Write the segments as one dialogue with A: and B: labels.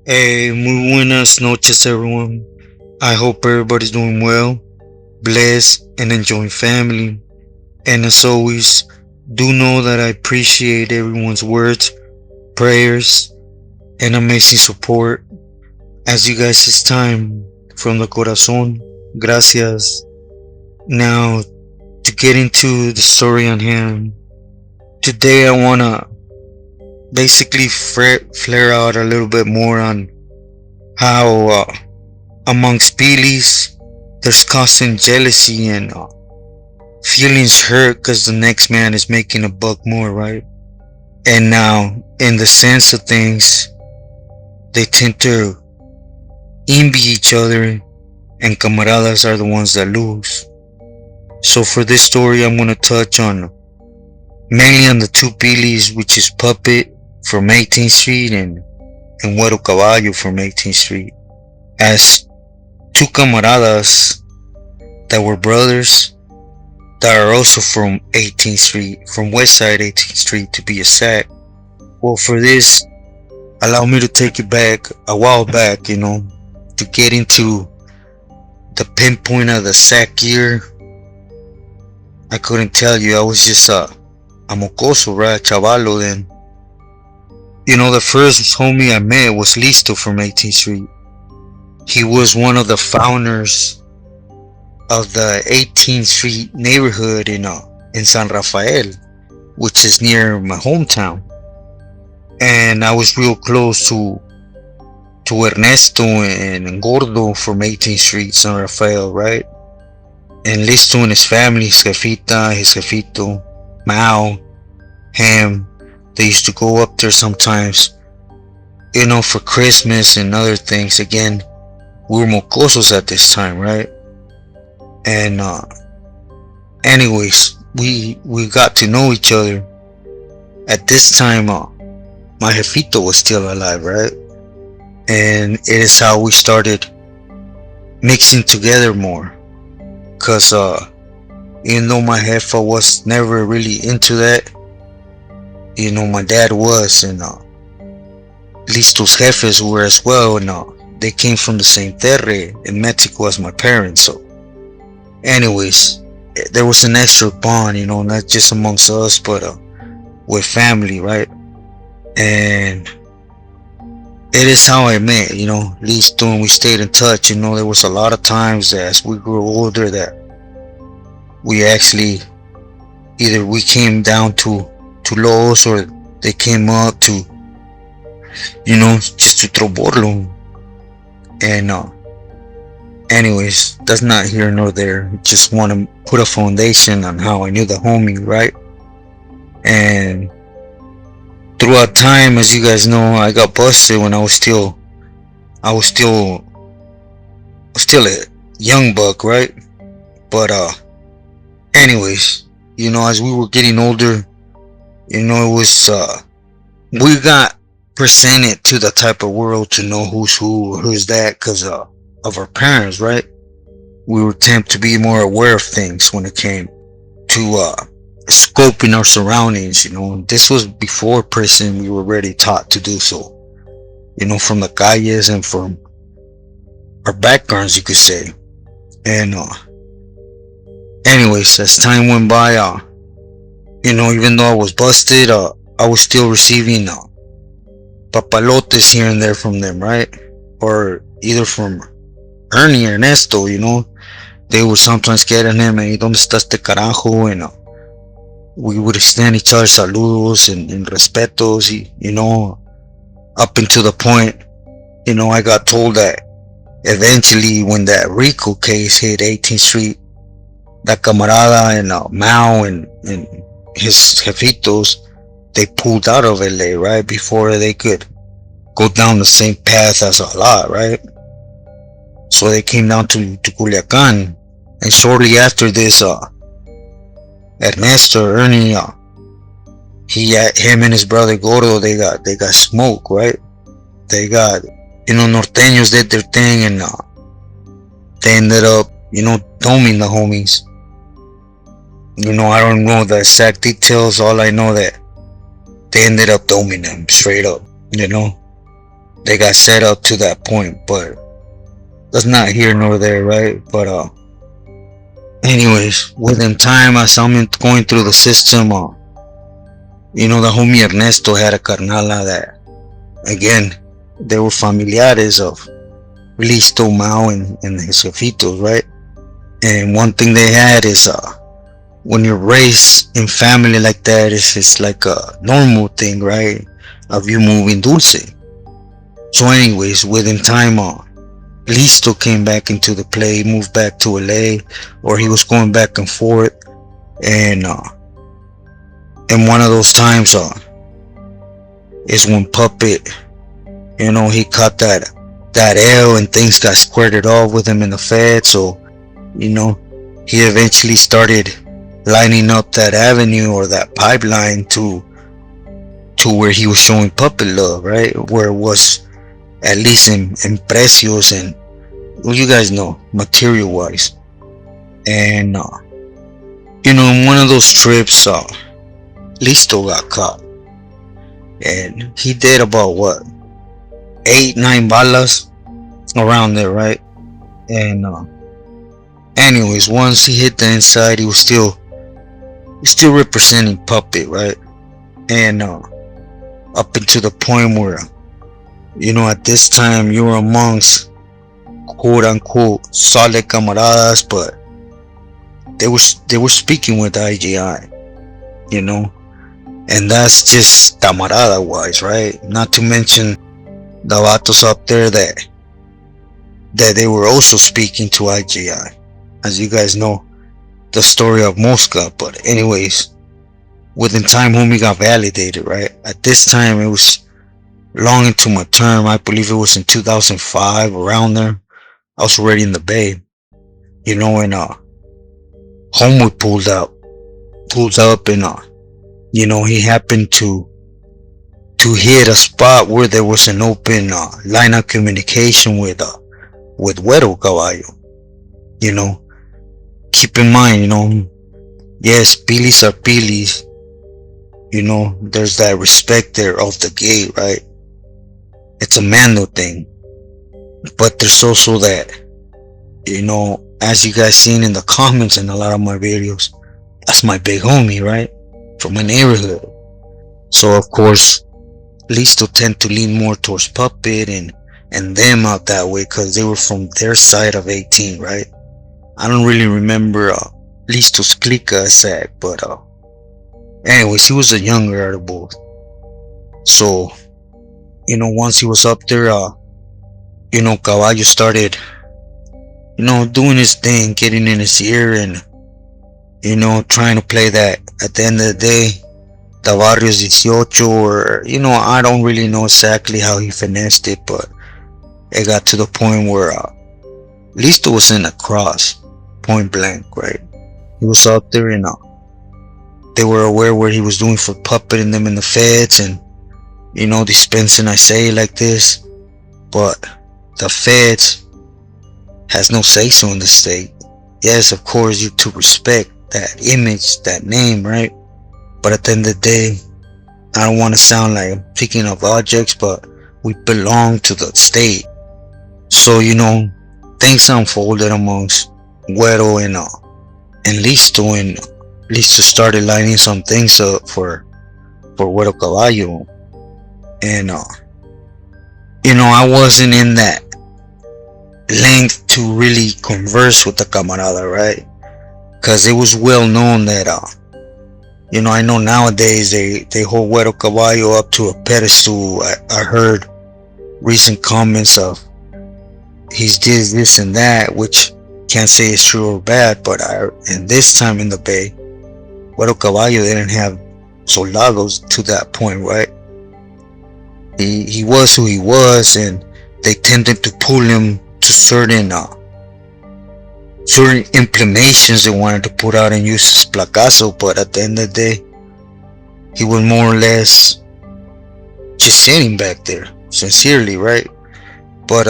A: Hey, muy buenas noches, everyone. I hope everybody's doing well, blessed, and enjoying family. And as always, do know that I appreciate everyone's words, prayers, and amazing support. As you guys, it's time from the corazón. Gracias. Now, to get into the story on hand, today I wanna basically flare out a little bit more on how amongst Baileys, there's constant jealousy and feelings hurt because the next man is making a buck more, right? And now, in the sense of things, they tend to envy each other, and camaradas are the ones that lose. So for this story, I'm gonna touch on mainly on the two Baileys, which is Puppet from 18th Street and Huero Caballo from 18th Street, as two camaradas that were brothers that are also from 18th Street, from West Side 18th Street to be exact. Well, for this, allow me to take you back a while back, to get into the pinpoint of the exact year. I couldn't tell you. I was just a mocoso, right? Chavalo then. The first homie I met was Listo from 18th Street. He was one of the founders of the 18th Street neighborhood in San Rafael, which is near my hometown. And I was real close to Ernesto and Gordo from 18th Street, San Rafael, right? And Listo and his family, his jefita, his jefito, Mao, Ham, they used to go up there sometimes, for Christmas and other things. Again, we were mocosos at this time, right? And anyways, we got to know each other. At this time, my jefito was still alive, right? And it is how we started mixing together more. Cause even though my jefa was never really into that, my dad was, and Listo's jefes were as well, and they came from the same terre in Mexico as my parents. So anyways, there was an extra bond, not just amongst us, but with family, right? And it is how I met, Listo, and we stayed in touch. There was a lot of times as we grew older that we actually, either we came down to Los, or they came up to, just to troborlo. And anyways, that's not here nor there. Just want to put a foundation on how I knew the homie, right? And throughout time, as you guys know, I got busted when I was still a young buck, right? But anyways, as we were getting older, it was we got presented to the type of world to know who's who or who's that because of our parents, right? We were tempted to be more aware of things when it came to scoping our surroundings. This was before prison. We were already taught to do so, from the calles and from our backgrounds, you could say. And anyways, as time went by, even though I was busted, I was still receiving papalotes here and there from them, right? Or either from Ernie or Ernesto, they would sometimes get in him, and ¿dónde está este carajo? And we would extend each other saludos and respetos, up until the point, I got told that eventually when that Rico case hit 18th Street, that camarada and Mao and his jefitos, they pulled out of LA, right? Before they could go down the same path as Allah, right? So they came down to Culiacan. And shortly after this, Ernesto, Ernie, him and his brother Gordo, they got smoked, right? They got, norteños did their thing, and they ended up, doming the homies. I don't know the exact details. All I know that they ended up doming them straight up, they got set up to that point, but that's not here nor there, right? But anyways, within time, as I'm going through the system, the homie Ernesto had a carnala that, again, they were familiares of Listo, Mao, and his jefitos, right? And one thing they had is, when you're raised in family like that, it's like a normal thing, right? Of you moving dulce. So anyways, within time, Listo came back into the play, moved back to LA, or he was going back and forth, and in one of those times, is when Puppet, he caught that L, and things got squirted off with him in the Fed. So he eventually started lining up that avenue or that pipeline to where he was showing Puppet love, right? Where it was at least in precios and, well, you guys know, material wise. And in one of those trips, Listo got caught, and he did about what, 8-9 balas around there, right? And anyways, once he hit the inside, he was still representing Puppet, right? And up until the point where, at this time you were amongst quote unquote solid camaradas, but they were speaking with IGI, and that's just camarada wise, right? Not to mention the vatos up there that they were also speaking to IGI, as you guys know the story of Mosca. But anyways, within time, homie got validated, right? At this time, it was long into my term. I believe it was in 2005, around there. I was already in the Bay, and homeboy pulls up, and he happened to hit a spot where there was an open line of communication with huero, caballo. Keep in mind, yes, pilis are pilis. There's that respect there of the gate, right? It's a mando thing. But there's also that, as you guys seen in the comments in a lot of my videos, that's my big homie, right? From my neighborhood. So of course, Listo tend to lean more towards Puppet and them out that way, because they were from their side of 18, right? I don't really remember Listo's clica exact, but anyways, he was a younger out of both. So, once he was up there, Caballo started, doing his thing, getting in his ear, and, trying to play that, at the end of the day, the Barrios 18, or, I don't really know exactly how he finessed it, but it got to the point where Listo was in a cross, point blank, right? He was out there, and they were aware what he was doing for Puppet and them in the Feds, and, dispensing, I say it like this, but the Feds has no say-so in the state. Yes, of course, you to respect that image, that name, right? But at the end of the day, I don't want to sound like I'm picking up objects, but we belong to the state. So, things unfolded amongst Güero and Listo, and Listo started lining some things up for Güero Caballo. And I wasn't in that length to really converse with the camarada, right? Because it was well known that I know nowadays they hold Güero Caballo up to a pedestal. I heard recent comments of he's did this and that, which can't say it's true or bad, but in this time in the Bay, Güero Caballo didn't have soldados to that point, right? He was who he was, and they tended to pull him to certain implementations they wanted to put out and use as placazo. But at the end of the day, he was more or less just sitting back there, sincerely, right? But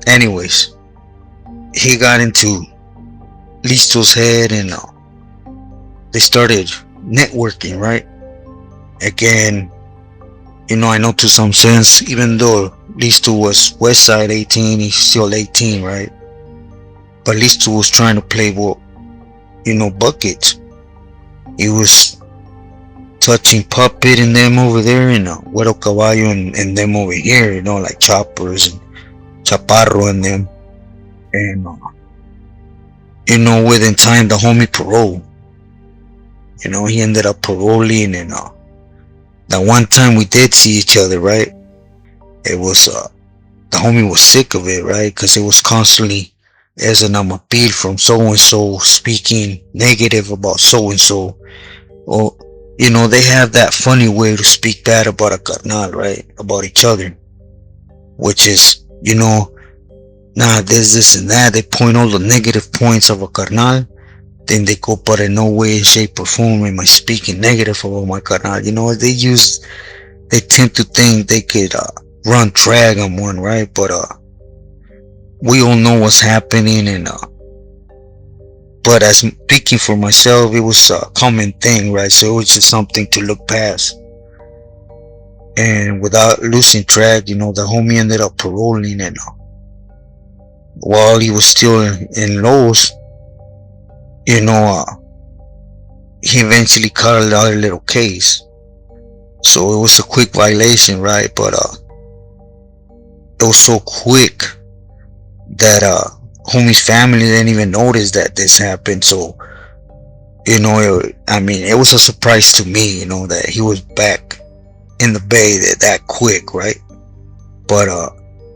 A: anyways, he got into Listo's head, and they started networking, right? Again, I know to some sense, even though Listo was West Side 18, he's still 18, right? But Listo was trying to play with, buckets. He was touching Puppet and them over there, and Huero Caballo and them over here, like Choppers and Chaparro and them. And, within time, the homie Parole, he ended up paroling, and that one time we did see each other, right? It was, the homie was sick of it, right? Because it was constantly as an appeal from so and so speaking negative about so and so. Or, they have that funny way to speak bad about a carnal, right? About each other. Which is, nah, this and that. They point all the negative points of a carnal. Then they go, but in no way, shape, or form am I speaking negative about my carnal. They tend to think they could, run drag on one, right? But, we all know what's happening, and, but as speaking for myself, it was a common thing, right? So it was just something to look past. And without losing track, the homie ended up paroling, and while he was still in Lowe's, he eventually caught another little case. So it was a quick violation, right? But it was so quick that homie's family didn't even notice that this happened. So it was a surprise to me, that he was back in the bay that quick, right? But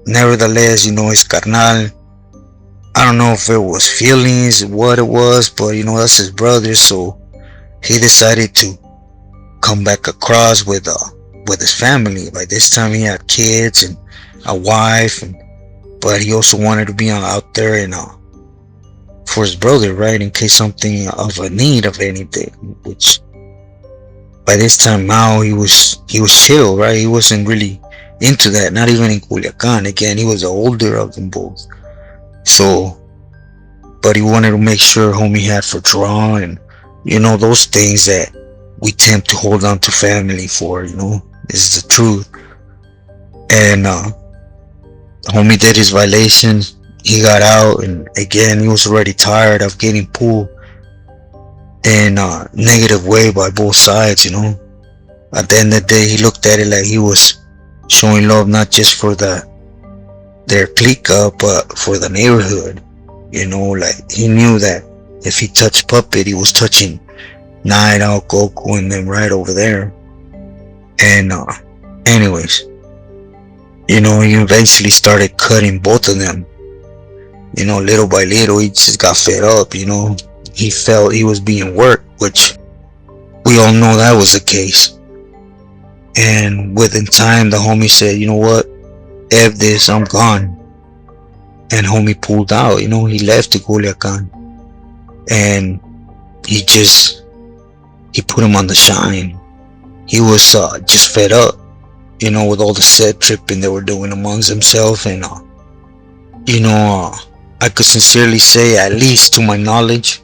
A: nevertheless, his carnal, I don't know if it was feelings, what it was, but that's his brother, so he decided to come back across with his family. By this time, he had kids and a wife, but he also wanted to be out there and for his brother, right, in case something of a need of anything. Which by this time now he was chill, right? He wasn't really into that, not even in Culiacan. Again, he was the older of them both. So, but he wanted to make sure homie had for draw, and those things that we tend to hold on to family for, is the truth. And homie did his violation. He got out, and again, he was already tired of getting pulled in a negative way by both sides. At the end of the day, he looked at it like he was showing love not just for their clique up, but for the neighborhood. Like he knew that if he touched Puppet, he was touching Night Out, Goku, and them right over there. And anyways, he eventually started cutting both of them. Little by little, he just got fed up. He felt he was being worked, which we all know that was the case. And within time, the homie said, you know what, F this, I'm gone. And homie pulled out. He left to Culiacan, and he put him on the shine. He was just fed up, with all the set tripping they were doing amongst themselves. And I could sincerely say, at least to my knowledge,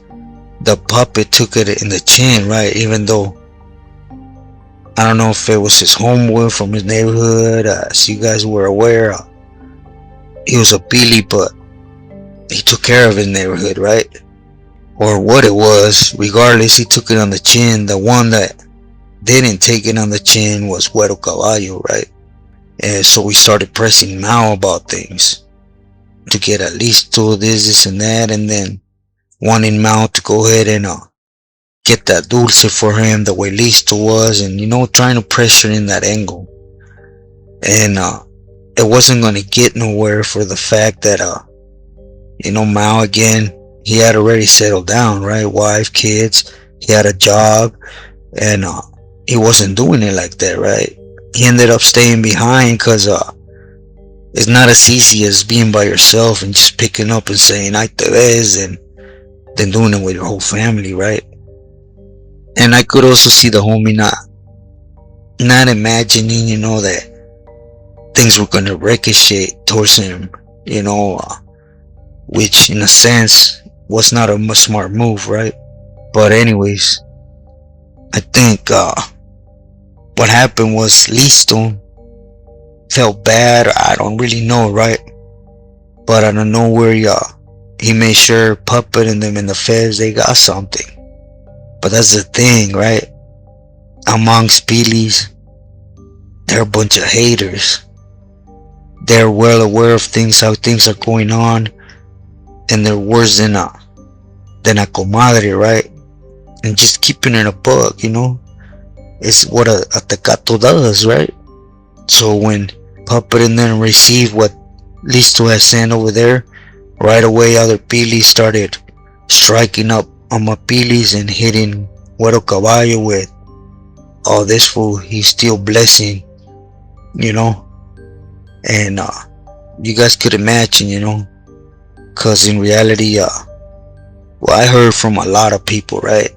A: the Puppet took it in the chin, right? Even though I don't know if it was his homeboy from his neighborhood, as you guys were aware, he was a Billy, but he took care of his neighborhood, right? Or what it was, regardless, he took it on the chin. The one that didn't take it on the chin was Huero Caballo, right? And so we started pressing Mao about things to get at least to this and that, and then wanting Mao to go ahead and get that dulce for him the way Listo was, and trying to pressure in that angle. And it wasn't going to get nowhere for the fact that Mao, again, he had already settled down, right? Wife, kids, he had a job, and he wasn't doing it like that, right? He ended up staying behind because it's not as easy as being by yourself and just picking up and saying "Ay te ves" and then doing it with your whole family, right? And I could also see the homie not imagining, that things were gonna ricochet towards him, which in a sense was not a smart move, right? But anyways, I think what happened was Listo felt bad. I don't really know, right? But I don't know where he made sure Puppet and them in the feds, they got something. But that's the thing, right? Amongst Billy's, they're a bunch of haters. They're well aware of things, how things are going on, and they're worse than a comadre, right? And just keeping it a buck, is what a tecato does, right? So when Puppet and them received what Listo has sent over there, right away other Pilis started striking up on my Pilis and hitting Huero Caballo with, oh, this fool, he's still blessing, and you guys could imagine, cause in reality, well, I heard from a lot of people, right?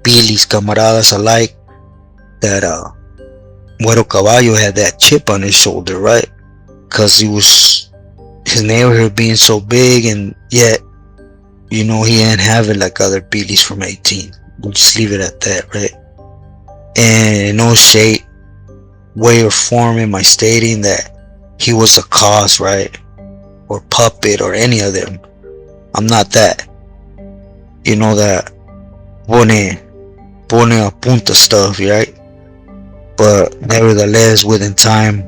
A: Pilis, camaradas alike, that Huero Caballo had that chip on his shoulder, right? Cause he was, his neighborhood being so big, and yet, he ain't having like other Pilis from 18. We'll just leave it at that, right? And in no shape, way or form am I stating that he was the cause, right? Or Puppet or any of them. I'm not that. That pone a punta stuff, right? But nevertheless, within time,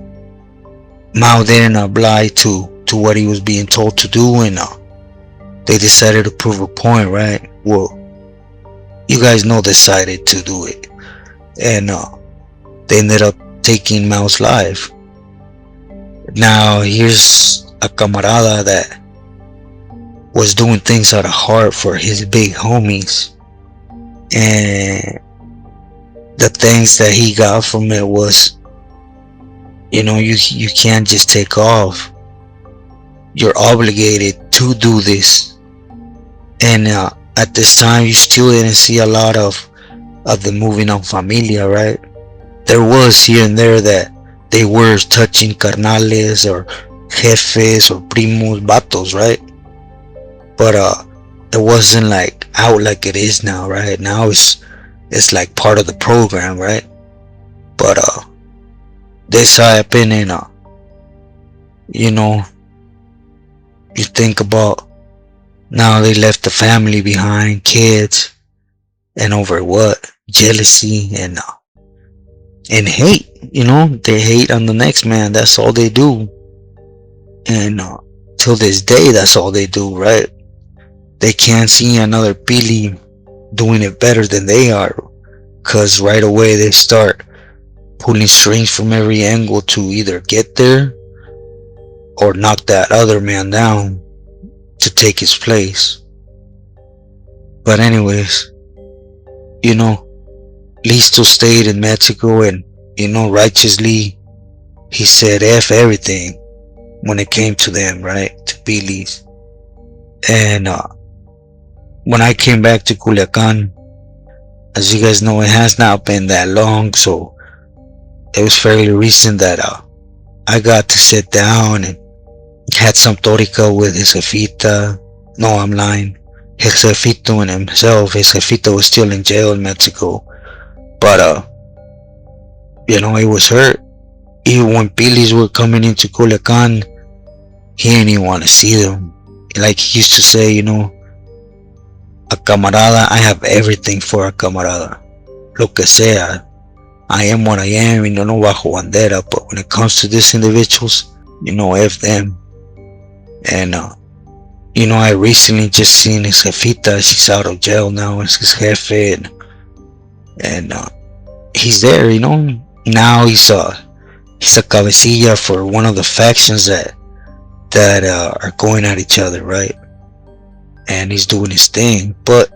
A: Mao didn't oblige to what he was being told to do, and they decided to prove a point, right? Well, you guys know decided to do it, and they ended up taking Mao's life. Now here's a camarada that was doing things out of heart for his big homies, and the things that he got from it was, you can't just take off. You're obligated to do this. And at this time, you still didn't see a lot of the moving on familia, right? There was here and there that they were touching carnales or jefes or primos, vatos, right? But it wasn't like out like it is now, right? Now it's like part of the program, right? But this happened, and you think about, now they left the family behind, kids, and over what? Jealousy and hate. They hate on the next man. That's all they do. And till this day, that's all they do, right? They can't see another Pili doing it better than they are, cause right away they start pulling strings from every angle to either get there or knock that other man down to take his place. But anyways, Listo stayed in Mexico, and righteously he said F everything when it came to them, right? To Billy's. And when I came back to Culiacan, as you guys know, it has not been that long, so it was fairly recent that I got to sit down and had some torica with his jefita. No, I'm lying. His jefito and himself. His jefita was still in jail in Mexico, but he was hurt. Even when Pilis were coming into Culiacan, he didn't even want to see them. Like he used to say, a camarada, I have everything for a camarada. Lo que sea. I am what I am, no bajo bandera, but when it comes to these individuals, F them. And, I recently just seen his jefita. She's out of jail now. It's his jefe, and he's there, Now he's a cabecilla for one of the factions that are going at each other, right? And he's doing his thing. But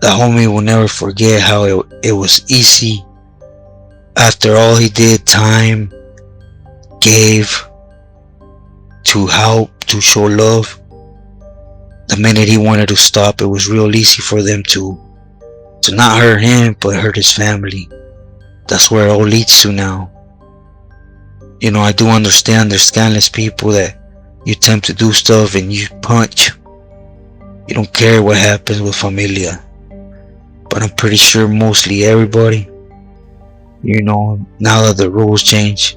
A: the homie will never forget how it was easy. After all he did, time, gave, to help, to show love, the minute he wanted to stop, it was real easy for them to not hurt him, but hurt his family. That's where it all leads to now. I do understand there's scandalous people that you attempt to do stuff and you punch. You don't care what happens with familia. But I'm pretty sure mostly everybody, Now that the rules change,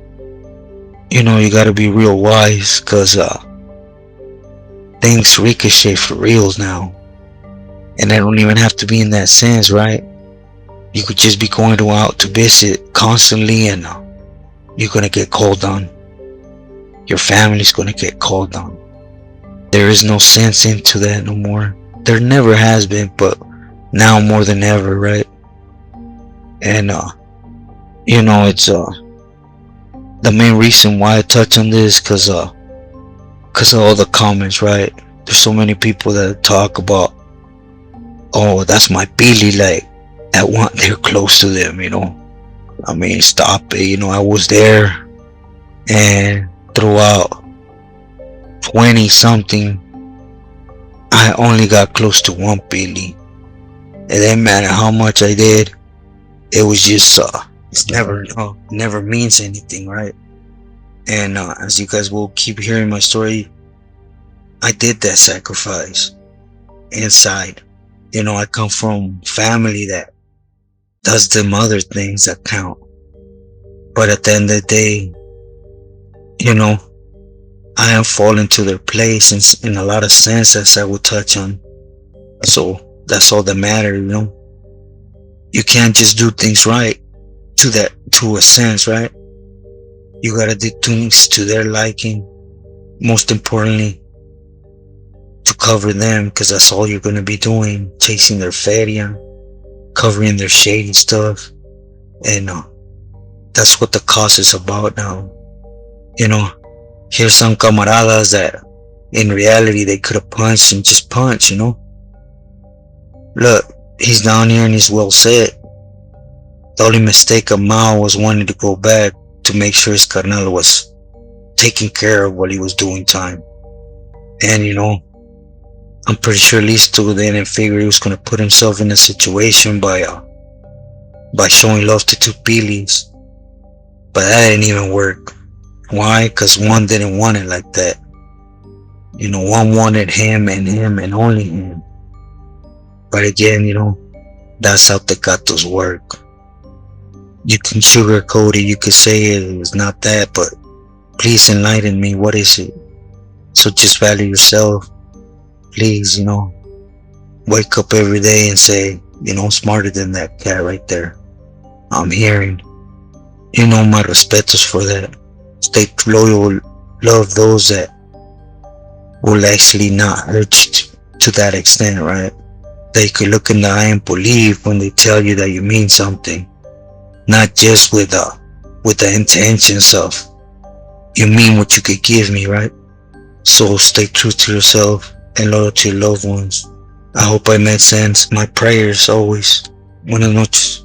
A: you gotta be real wise, cause things ricochet for reals now. And I don't even have to be in that sense, right? You could just be going out to visit constantly, and you're gonna get called on. Your family's gonna get called on. There is no sense into that no more. There never has been, but now more than ever, right? And it's the main reason why I touch on this, cause of all the comments, right? There's so many people that talk about, oh, that's my Billy, like at one they're close to them, I mean, stop it, I was there, and throughout 20 something, I only got close to one Billy. It didn't matter how much I did. It was just it's never means anything, right? And as you guys will keep hearing my story, I did that sacrifice inside. I come from family that does them other things that count. But at the end of the day, I am falling to their place in a lot of sense, as I will touch on. So that's all that matters, You can't just do things right to a sense, right? You gotta do things to their liking. Most importantly, to cover them, because that's all you're gonna be doing, chasing their feria, covering their shady stuff. And that's what the cause is about now. Here's some camaradas that in reality they could have punched and just punched, Look, he's down here and he's well set. The only mistake of Mao was wanting to go back to make sure his carnal was taking care of while he was doing time. And I'm pretty sure Listo didn't figure he was gonna put himself in a situation by showing love to two Pilis. But that didn't even work. Why? Because one didn't want it like that. One wanted him and only him. But again, that's how Tecatos work. You can sugarcoat it, you could say it was not that, but please enlighten me, what is it? So just value yourself. Please, wake up every day and say, smarter than that cat right there. I'm hearing. My respetos for that. Stay loyal, love those that will actually not hurt you to that extent, right? They could look in the eye and believe when they tell you that you mean something, not just with the intentions of you mean what you could give me, right? So stay true to yourself and loyal to your loved ones. I hope I made sense. My prayers always. Buenas noches.